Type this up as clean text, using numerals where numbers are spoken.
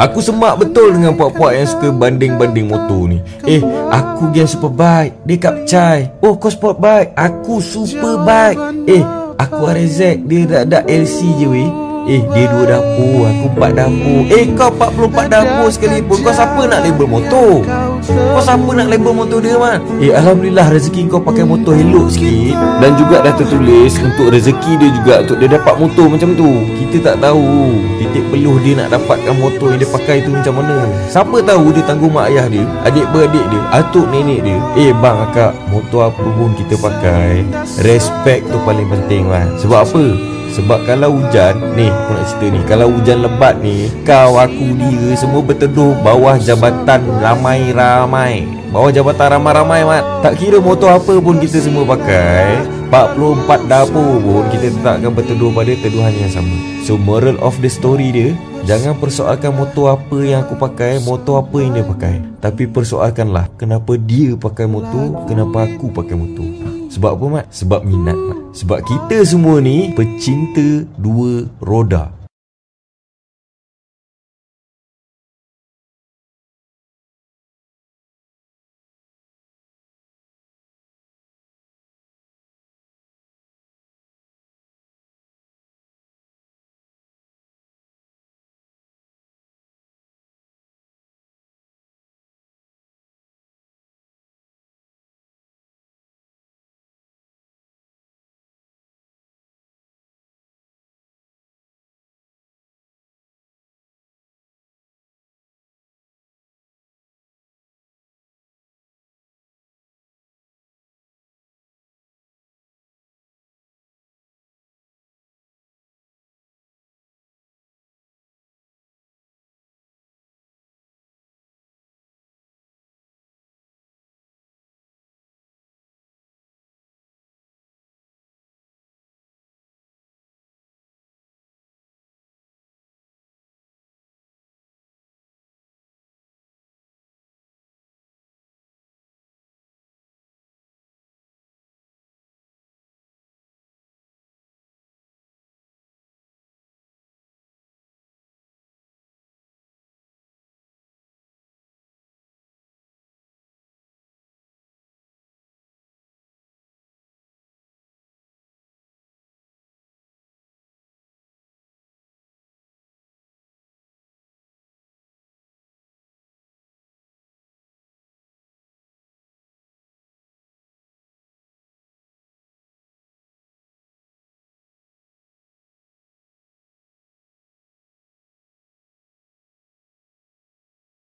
Aku semak betul dengan puak-puak yang suka banding-banding motor ni. Aku gen Superbike, dia kat Pecai. Oh, kau sport bike, aku Superbike. Aku RZ, dia dak LC je weh. Dia 2 dapur, aku 4 dapur. Kau 44 dapur sekalipun. Kau siapa nak label motor? Kau siapa nak label motor dia, Man? Alhamdulillah rezeki kau pakai motor elok sikit. Dan juga dah tertulis untuk rezeki dia juga, untuk dia dapat motor macam tu. Kita tak tahu titik peluh dia nak dapatkan motor yang dia pakai tu macam mana. Siapa tahu dia tanggung mak ayah dia, adik-beradik dia, atuk nenek dia. Bang, akak, motor apa pun kita pakai, respect tu paling penting, Man. Sebab apa? Sebab kalau hujan, ni aku nak cerita ni, kalau hujan lebat ni, kau, aku, dia semua berteduh bawah jabatan ramai-ramai. Bawah jabatan ramai-ramai, Mat. Tak kira motor apa pun kita semua pakai, 44 dapur pun kita tetap akan berteduh pada teduhan yang sama. So moral of the story dia, jangan persoalkan motor apa yang aku pakai, motor apa yang dia pakai, tapi persoalkanlah kenapa dia pakai motor, kenapa aku pakai motor. Sebab apa, Mat? Sebab minat, Mat. Sebab kita semua ni pecinta 2 roda.